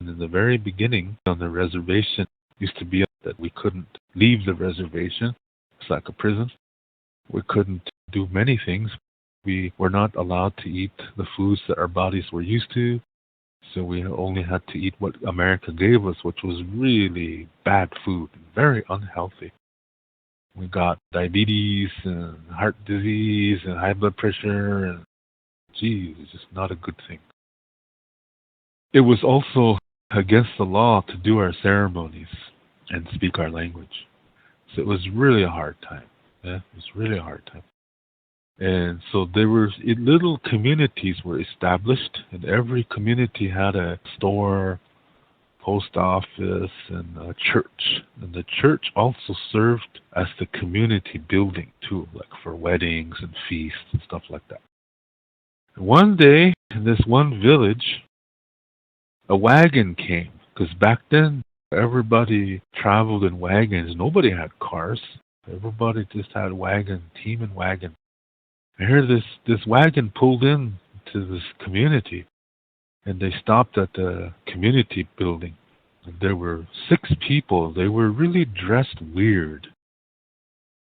In the very beginning on the reservation, used to be that we couldn't leave the reservation. It's like a prison. We couldn't do many things. We were not allowed to eat the foods that our bodies were used to. So we only had to eat what America gave us, which was really bad food, very unhealthy. We got diabetes and heart disease and high blood pressure, and geez, it's just not a good thing. It was also against the law to do our ceremonies and speak our language. So it was really a hard time. Yeah, it was really a hard time. And so there were little communities were established, and every community had a store, post office, and a church. And the church also served as the community building too, like for weddings and feasts and stuff like that. One day, in this one village, a wagon came, because back then everybody traveled in wagons. Nobody had cars. Everybody just had wagon, team and wagon. I heard this wagon pulled in to this community, and they stopped at the community building. And there were 6 people. They were really dressed weird.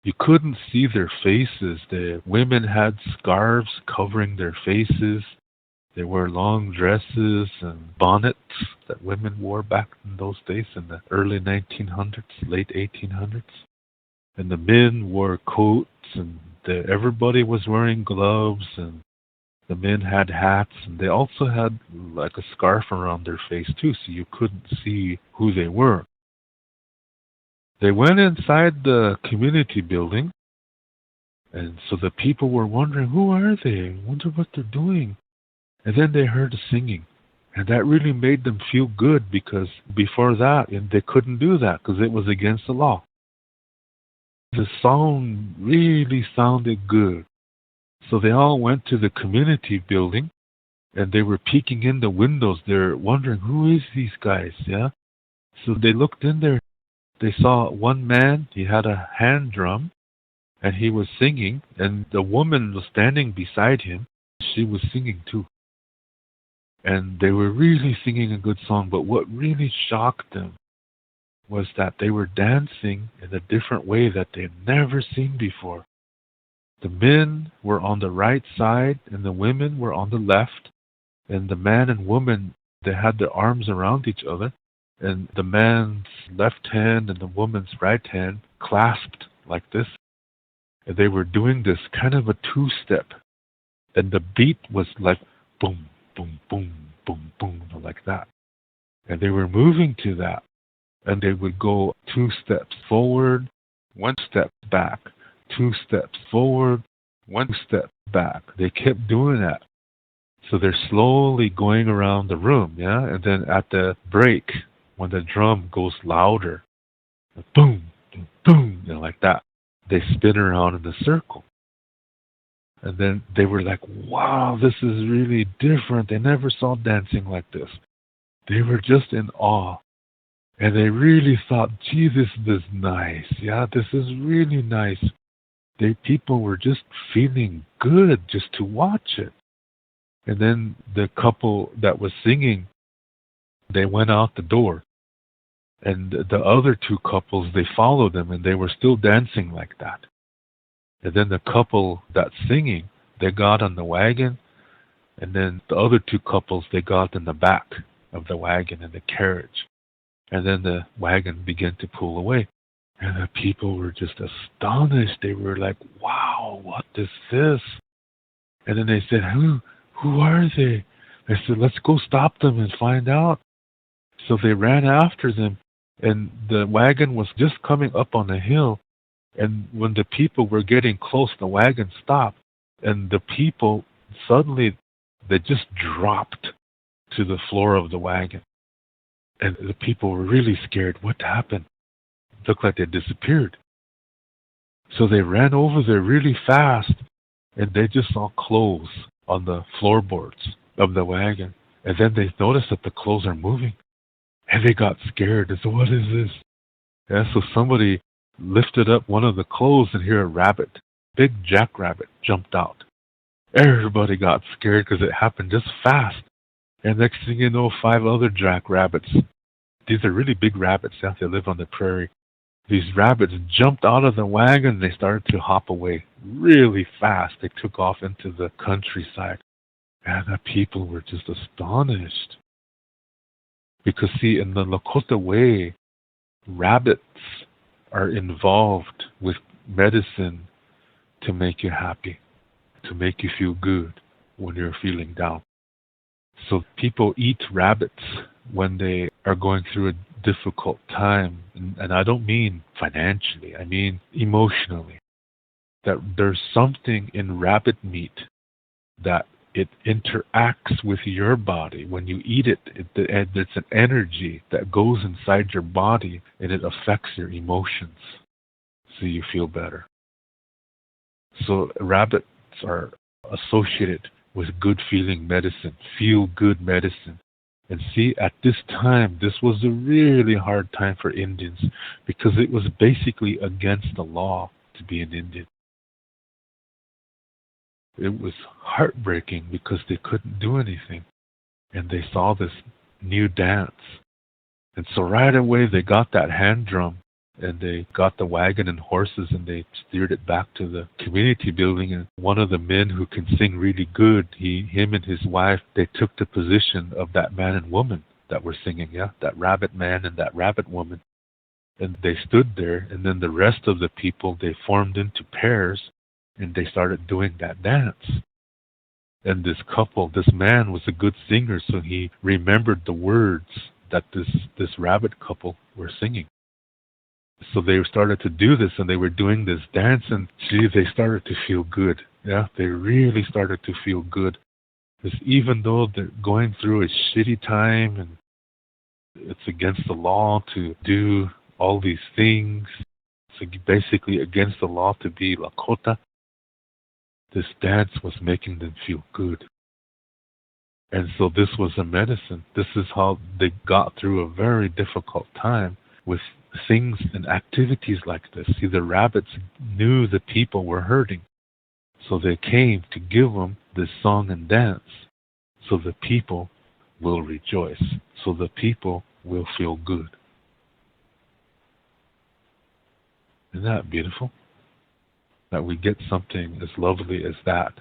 You couldn't see their faces. The women had scarves covering their faces. They wore long dresses and bonnets that women wore back in those days in the early 1900s, late 1800s. And the men wore coats, and everybody was wearing gloves, and the men had hats, and they also had like a scarf around their face too, so you couldn't see who they were. They went inside the community building, and so the people were wondering, who are they? I wonder what they're doing. And then they heard singing, and that really made them feel good, because before that, they couldn't do that because it was against the law. The song really sounded good. So they all went to the community building, and they were peeking in the windows. They're wondering, who is these guys, yeah? So they looked in there. They saw one man, he had a hand drum, and he was singing, and the woman was standing beside him. She was singing too. And they were really singing a good song, but what really shocked them was that they were dancing in a different way that they'd never seen before. The men were on the right side, and the women were on the left. And the man and woman, they had their arms around each other, and the man's left hand and the woman's right hand clasped like this. And they were doing this kind of a 2-step. And the beat was like boom, boom, boom, boom, boom, like that. And they were moving to that. And they would go 2 steps forward, 1 step back, 2 steps forward, 1 step back. They kept doing that. So they're slowly going around the room, yeah? And then at the break, when the drum goes louder, boom, boom, boom, like that, they spin around in a circle. And then they were like, wow, this is really different. They never saw dancing like this. They were just in awe. And they really thought, gee, this is nice. Yeah, this is really nice. People were just feeling good just to watch it. And then the couple that was singing, they went out the door. And the other 2 couples, they followed them, and they were still dancing like that. And then the couple that's singing, they got on the wagon. And then the other 2 couples, they got in the back of the wagon in the carriage. And then the wagon began to pull away. And the people were just astonished. They were like, wow, what is this? And then they said, who are they? They said, let's go stop them and find out. So they ran after them. And the wagon was just coming up on a hill. And when the people were getting close, the wagon stopped. And the people, suddenly, they just dropped to the floor of the wagon. And the people were really scared. What happened? It looked like they disappeared. So they ran over there really fast, and they just saw clothes on the floorboards of the wagon. And then they noticed that the clothes are moving. And they got scared. They said, what is this? Yeah, so somebody lifted up one of the clothes, and here a rabbit, big jackrabbit, jumped out. Everybody got scared because it happened just fast. And next thing you know, 5 other jackrabbits. These are really big rabbits. Yeah, they live on the prairie. These rabbits jumped out of the wagon. They started to hop away really fast. They took off into the countryside. And the people were just astonished. Because, see, in the Lakota way, rabbits are involved with medicine to make you happy, to make you feel good when you're feeling down. So people eat rabbits when they are going through a difficult time. And I don't mean financially, I mean emotionally. That there's something in rabbit meat that it interacts with your body. When you eat it, it's an energy that goes inside your body and it affects your emotions. So you feel better. So rabbits are associated with good feeling medicine, feel good medicine. And see, at this time, this was a really hard time for Indians because it was basically against the law to be an Indian. It was heartbreaking because they couldn't do anything. And they saw this new dance. And so right away they got that hand drum and they got the wagon and horses and they steered it back to the community building. And one of the men who can sing really good, him and his wife, they took the position of that man and woman that were singing, yeah, that rabbit man and that rabbit woman. And they stood there, and then the rest of the people, they formed into pairs and they started doing that dance. And this couple, this man was a good singer, so he remembered the words that this rabbit couple were singing. So they started to do this, and they were doing this dance, and gee, they started to feel good. Yeah, they really started to feel good. Because even though they're going through a shitty time, and it's against the law to do all these things, it's basically against the law to be Lakota, this dance was making them feel good. And so this was a medicine. This is how they got through a very difficult time with things and activities like this. See, the rabbits knew the people were hurting. So they came to give them this song and dance so the people will rejoice, so the people will feel good. Isn't that beautiful? That we get something as lovely as that.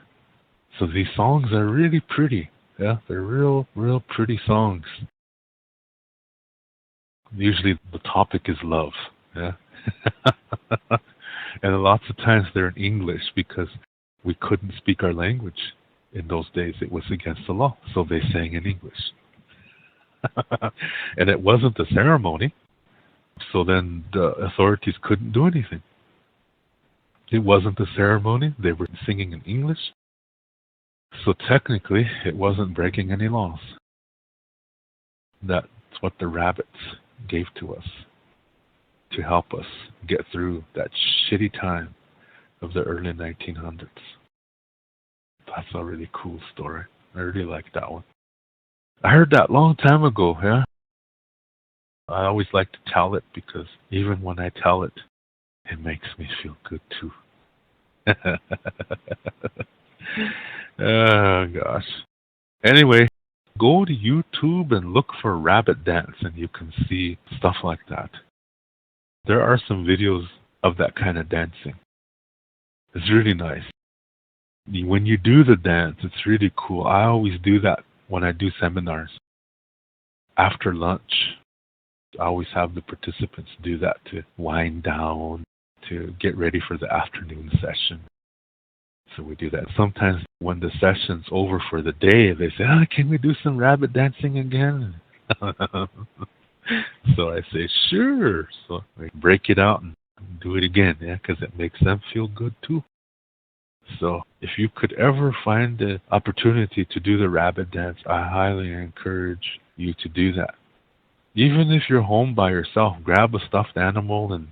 So these songs are really pretty. Yeah, they're real pretty songs. Usually the topic is love. Yeah. And lots of times they're in English because we couldn't speak our language in those days. It was against the law. So they sang in English. And it wasn't a ceremony. So then the authorities couldn't do anything. It wasn't a ceremony. They were singing in English. So technically, it wasn't breaking any laws. That's what the rabbits gave to us to help us get through that shitty time of the early 1900s. That's a really cool story. I really like that one. I heard that long time ago, yeah. I always like to tell it because even when I tell it, it makes me feel good too. Oh, gosh. Anyway, go to YouTube and look for rabbit dance and you can see stuff like that. There are some videos of that kind of dancing. It's really nice. When you do the dance, it's really cool. I always do that when I do seminars. After lunch, I always have the participants do that to wind down, to get ready for the afternoon session. So we do that. Sometimes when the session's over for the day, they say, can we do some rabbit dancing again? So I say, sure. So we break it out and do it again, yeah, because it makes them feel good too. So if you could ever find the opportunity to do the rabbit dance, I highly encourage you to do that. Even if you're home by yourself, grab a stuffed animal and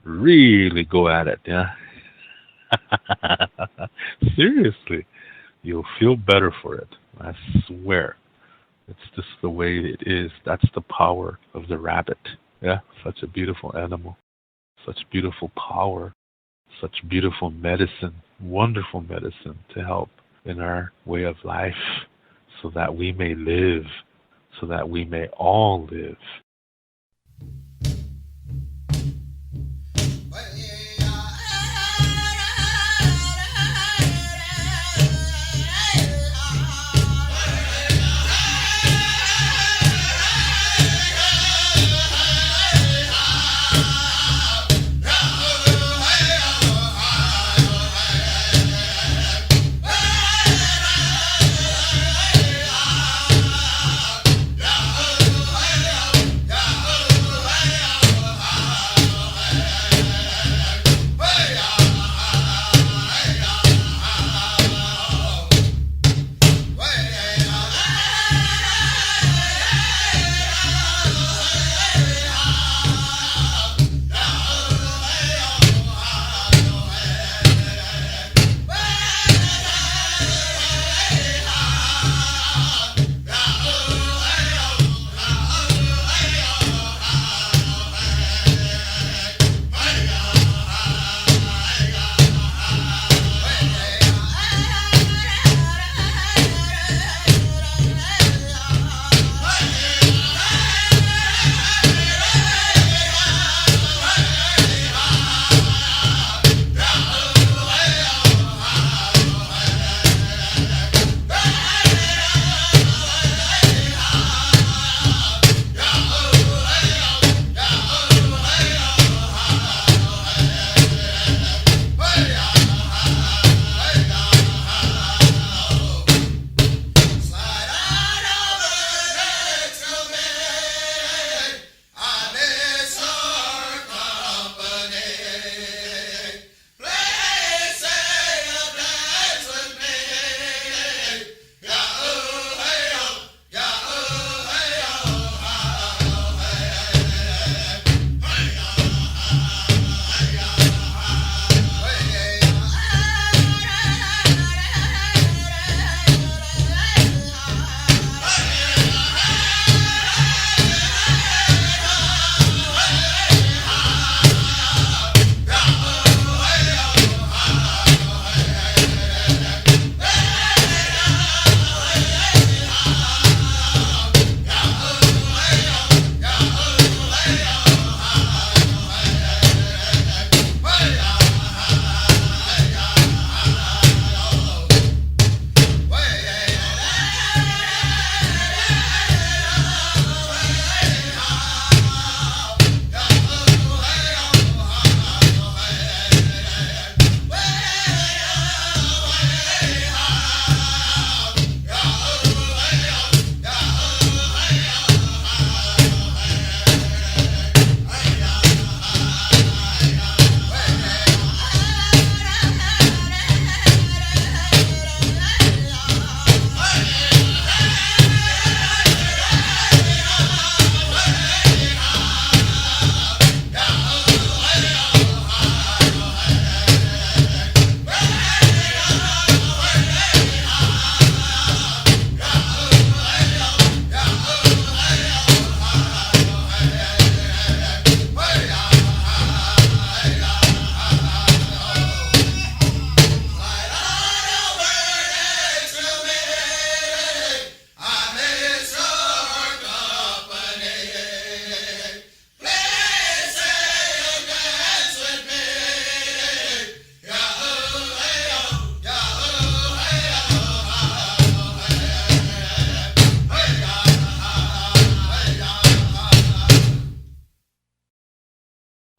really go at it, yeah. Seriously, you'll feel better for it. I swear. It's just the way it is. That's the power of the rabbit. Yeah, such a beautiful animal. Such beautiful power. Such beautiful medicine. Wonderful medicine to help in our way of life. so that we may live, so that we may all live.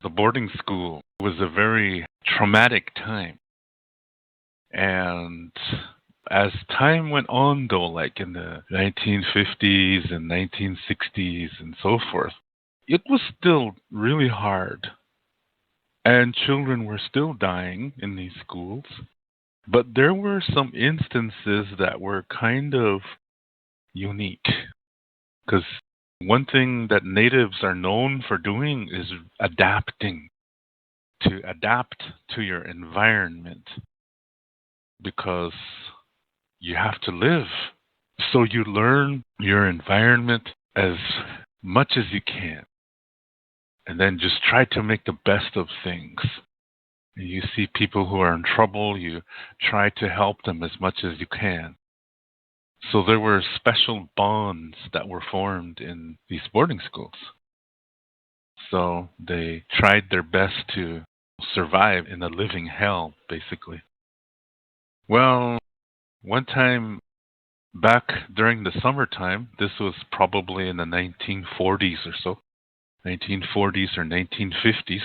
The boarding school was a very traumatic time. And as time went on, though, like in the 1950s and 1960s and so forth, it was still really hard. And children were still dying in these schools. But there were some instances that were kind of unique. Because one thing that natives are known for doing is adapting, to adapt to your environment, because you have to live. So you learn your environment as much as you can, and then just try to make the best of things. You see people who are in trouble, you try to help them as much as you can. So there were special bonds that were formed in these boarding schools. So they tried their best to survive in a living hell, basically. Well, one time back during the summertime, this was probably in the 1940s or so, 1940s or 1950s,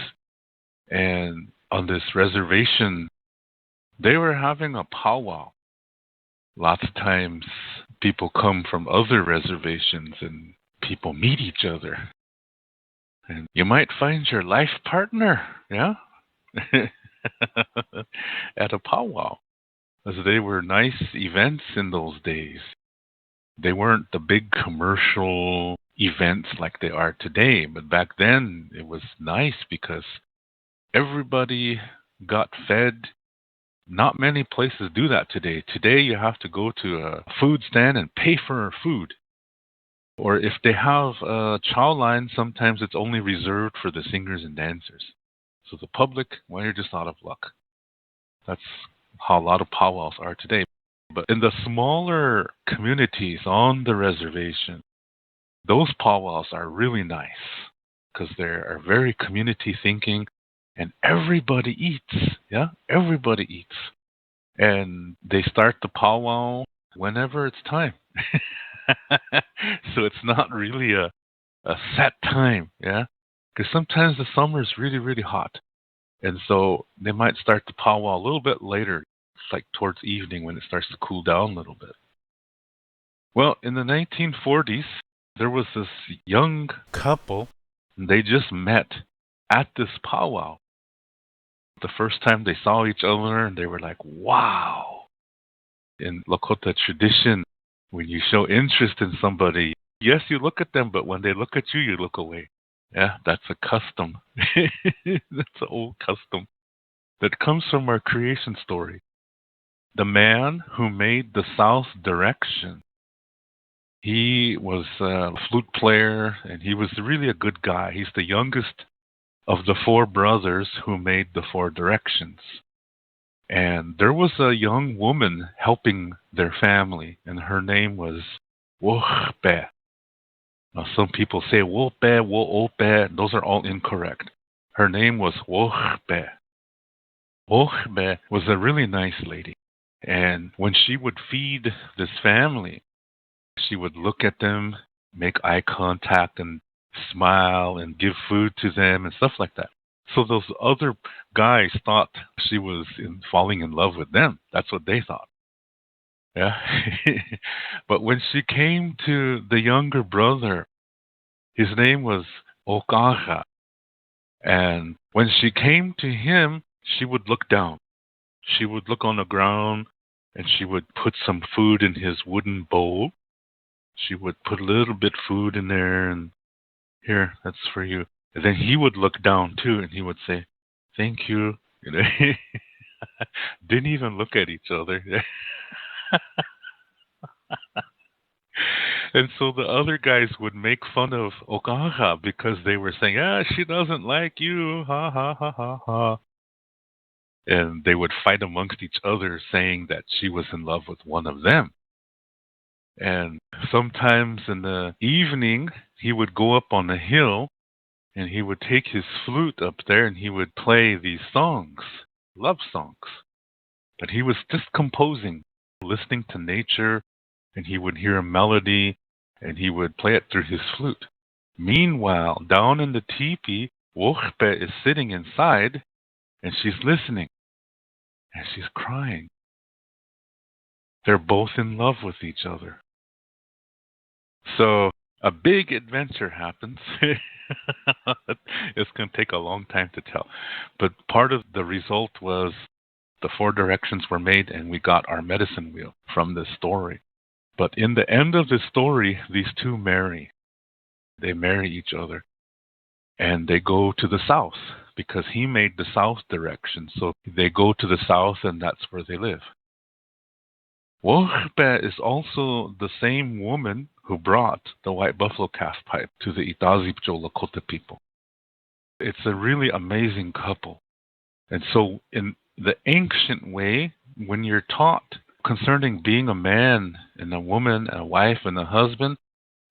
and on this reservation, they were having a powwow. Lots of times people come from other reservations and people meet each other. And you might find your life partner, yeah? At a powwow. As they were nice events in those days. They weren't the big commercial events like they are today, but back then it was nice because everybody got fed. Not many places do that today. Today you have to go to a food stand and pay for food. Or if they have a chow line, sometimes it's only reserved for the singers and dancers. So the public, well, you're just out of luck. That's how a lot of powwows are today. But in the smaller communities on the reservation, those powwows are really nice because they are very community thinking and everybody eats. Yeah, everybody eats. And they start the powwow whenever it's time. So it's not really a set time, yeah? Because sometimes the summer is really, really hot. And so they might start the powwow a little bit later. It's like towards evening when it starts to cool down a little bit. Well, in the 1940s, there was this young couple, and they just met at this powwow. The first time they saw each other, and they were like, wow. In Lakota tradition, when you show interest in somebody, yes, you look at them, but when they look at you, you look away. Yeah, that's a custom. That's an old custom that comes from our creation story. The man who made the south direction, he was a flute player, and he was really a good guy. He's the youngest of the four brothers who made the four directions. And there was a young woman helping their family, and her name was Wohbe. Now, some people say Wope, Woope. Those are all incorrect. Her name was Wohbe. Wohbe was a really nice lady. And when she would feed this family, she would look at them, make eye contact, and smile and give food to them and stuff like that. So those other guys thought she was falling in love with them. That's what they thought. Yeah. But when she came to the younger brother, his name was Okaha. And when she came to him, she would look down. She would look on the ground and she would put some food in his wooden bowl. She would put a little bit food in there and here, that's for you. And then he would look down too and he would say, thank you. You know, didn't even look at each other. And so the other guys would make fun of Okaha because they were saying, she doesn't like you. Ha ha ha ha ha. And they would fight amongst each other saying that she was in love with one of them. And sometimes in the evening, he would go up on the hill and he would take his flute up there and he would play these songs, love songs. But he was just composing, listening to nature, and he would hear a melody and he would play it through his flute. Meanwhile, down in the teepee, Wohbe is sitting inside and she's listening and she's crying. They're both in love with each other. So a big adventure happens. It's going to take a long time to tell. But part of the result was the four directions were made and we got our medicine wheel from this story. But in the end of the story, these two marry. They marry each other. And they go to the south because he made the south direction. So they go to the south and that's where they live. Wohbe is also the same woman who brought the white buffalo calf pipe to the Itazipco-Lakota people. It's a really amazing couple. And so in the ancient way, when you're taught concerning being a man and a woman, and a wife and a husband,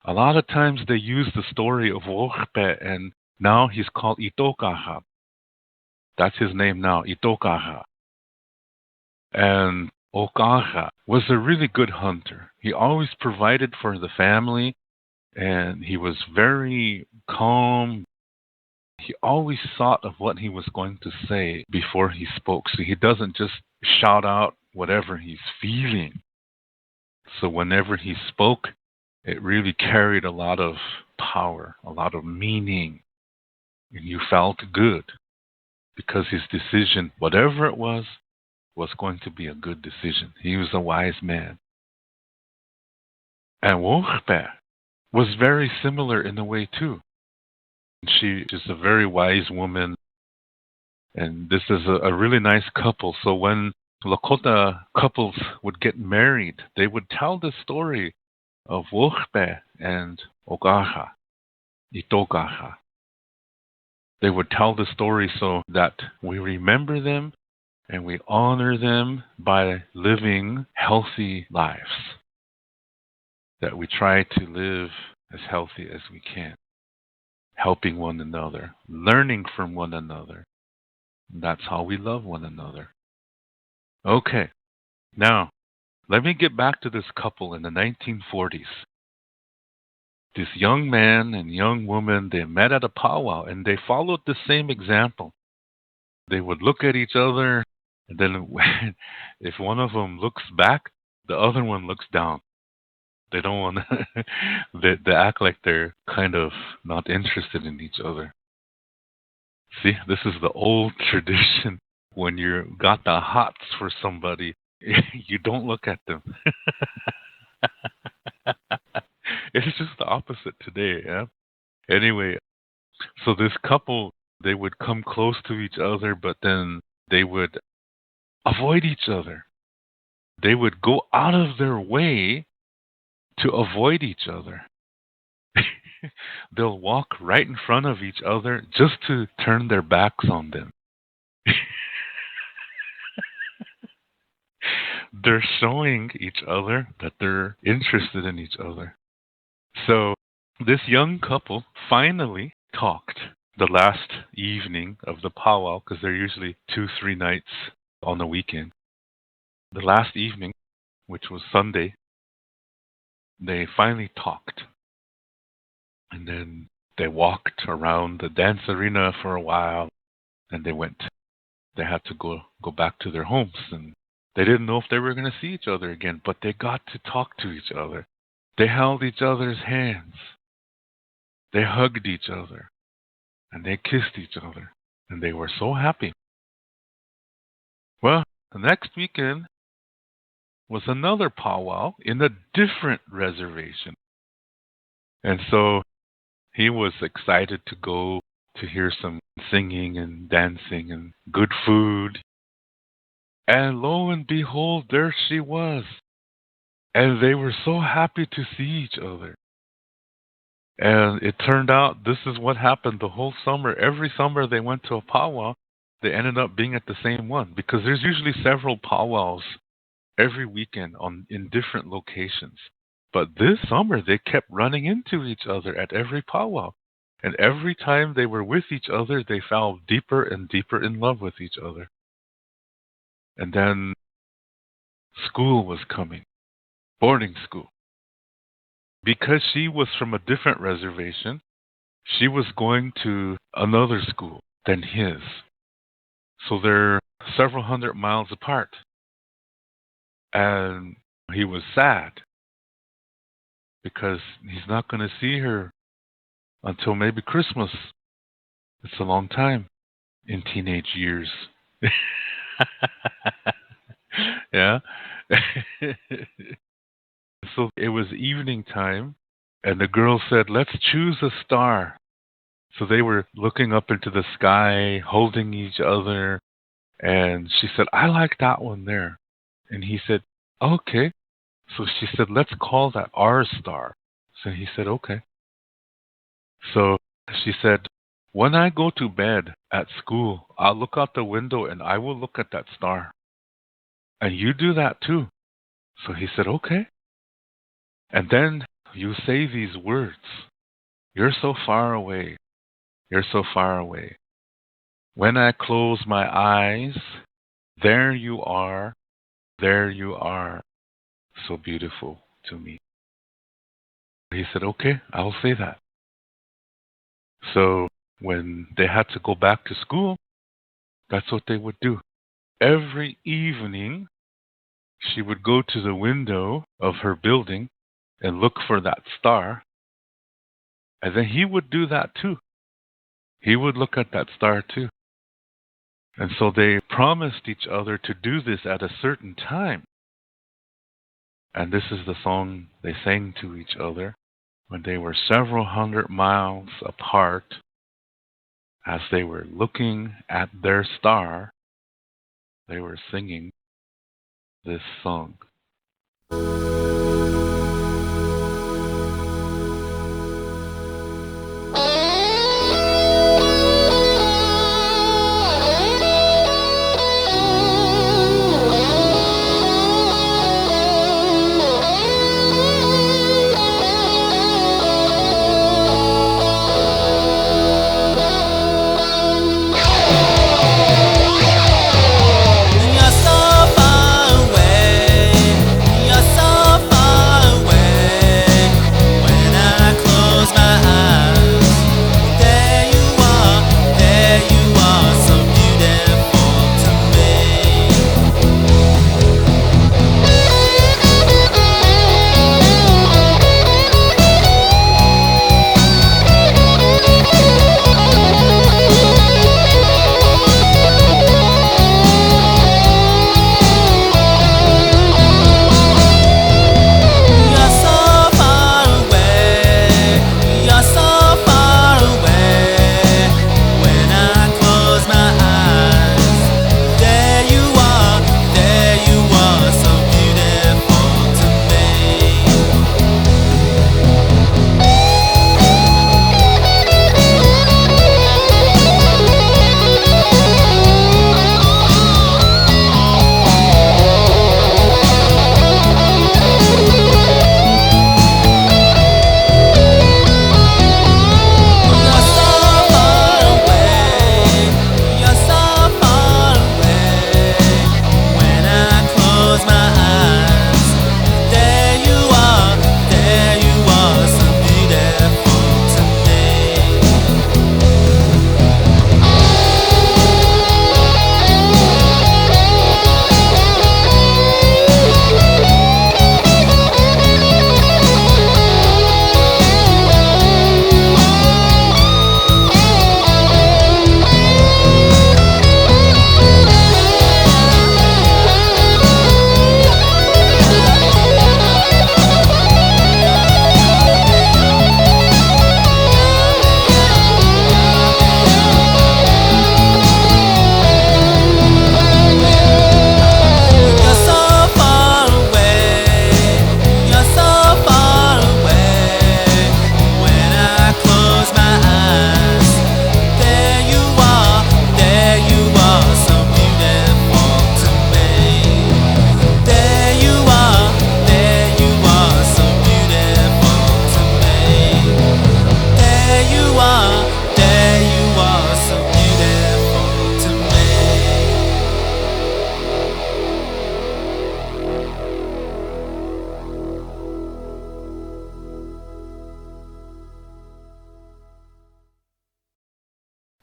a lot of times they use the story of Wohpe, and now he's called Itokaha. That's his name now, Itokaha. And Okaha was a really good hunter. He always provided for the family, and he was very calm. He always thought of what he was going to say before he spoke. So he doesn't just shout out whatever he's feeling. So whenever he spoke, it really carried a lot of power, a lot of meaning. And you felt good because his decision, whatever it was going to be a good decision. He was a wise man. And Wohpe was very similar in a way too. She is a very wise woman, and this is a really nice couple. So when Lakota couples would get married, they would tell the story of Wohpe and Okaha, Itokaha. They would tell the story so that we remember them and we honor them by living healthy lives. That we try to live as healthy as we can, helping one another, learning from one another. That's how we love one another. Okay, now let me get back to this couple in the 1940s. This young man and young woman, they met at a powwow and they followed the same example. They would look at each other, and then if one of them looks back, the other one looks down. They don't want to, they act like they're kind of not interested in each other. See, this is the old tradition. When you got the hots for somebody, you don't look at them. It's just the opposite today, yeah? Anyway, so this couple, they would come close to each other, but then they would avoid each other. They would go out of their way to avoid each other. They'll walk right in front of each other just to turn their backs on them. They're showing each other that they're interested in each other. So this young couple finally talked the last evening of the powwow, because they're usually 2-3 nights on the weekend. The last evening, which was Sunday, they finally talked. And then they walked around the dance arena for a while, and they went. They had to go back to their homes, and they didn't know if they were going to see each other again, but they got to talk to each other. They held each other's hands. They hugged each other, and they kissed each other, and they were so happy. Well, the next weekend was another powwow in a different reservation. And so he was excited to go to hear some singing and dancing and good food. And lo and behold, there she was. And they were so happy to see each other. And it turned out this is what happened the whole summer. Every summer they went to a powwow, they ended up being at the same one, because there's usually several powwows every weekend in different locations. But this summer they kept running into each other at every powwow. And every time they were with each other, they fell deeper and deeper in love with each other. And then school was coming, boarding school. Because she was from a different reservation, she was going to another school than his. So they're several hundred miles apart. And he was sad because he's not going to see her until maybe Christmas. It's a long time in teenage years. Yeah. So it was evening time, and the girl said, "Let's choose a star." So they were looking up into the sky, holding each other, and she said, "I like that one there." And he said, "Okay." So she said, "Let's call that our star." So he said, "Okay." So she said, "When I go to bed at school, I'll look out the window and I will look at that star. And you do that too. So he said, okay. And then you say these words. You're so far away. You're so far away. When I close my eyes, there you are. There you are. So beautiful to me. He said, okay, I'll say that. So when they had to go back to school, that's what they would do. Every evening, she would go to the window of her building and look for that star. And then he would do that too. He would look at that star too. And so they promised each other to do this at a certain time. And this is the song they sang to each other when they were several hundred miles apart. As they were looking at their star, they were singing this song.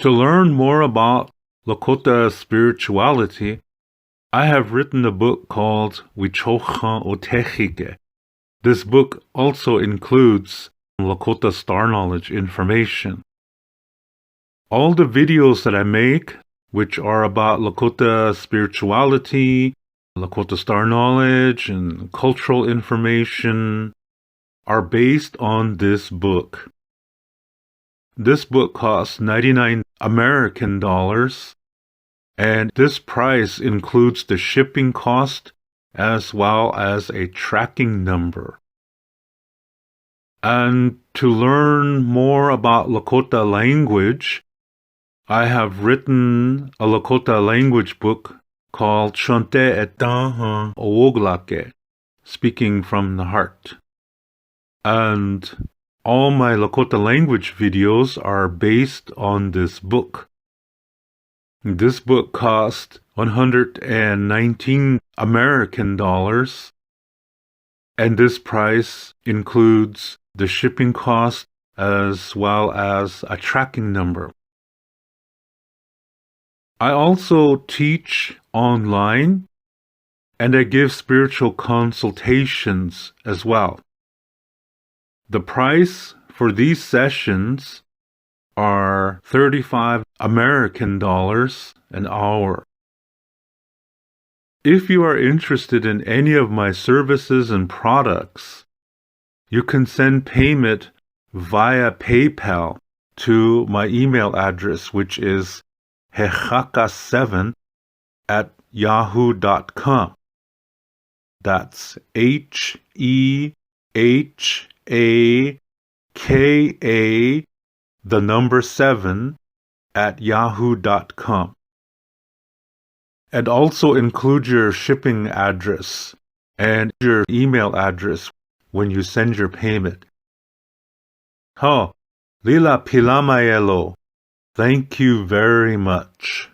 To learn more about Lakota spirituality, I have written a book called Wichocha Otechike. This book also includes Lakota star knowledge information. All the videos that I make, which are about Lakota spirituality, Lakota star knowledge, and cultural information, are based on this book. This book costs 99 American dollars, and this price includes the shipping cost as well as a tracking number. And to learn more about Lakota language, I have written a Lakota language book called Shante Etan Owoglake, speaking from the heart. And all my Lakota language videos are based on this book. This book cost 119 American dollars, and this price includes the shipping cost as well as a tracking number. I also teach online, and I give spiritual consultations as well. The price for these sessions are 35 American dollars an hour. If you are interested in any of my services and products, you can send payment via PayPal to my email address, which is hehaka7@yahoo.com. That's HEHAKA, the number 7@yahoo.com. And also include your shipping address and your email address when you send your payment. Lila Pilamayelo, thank you very much.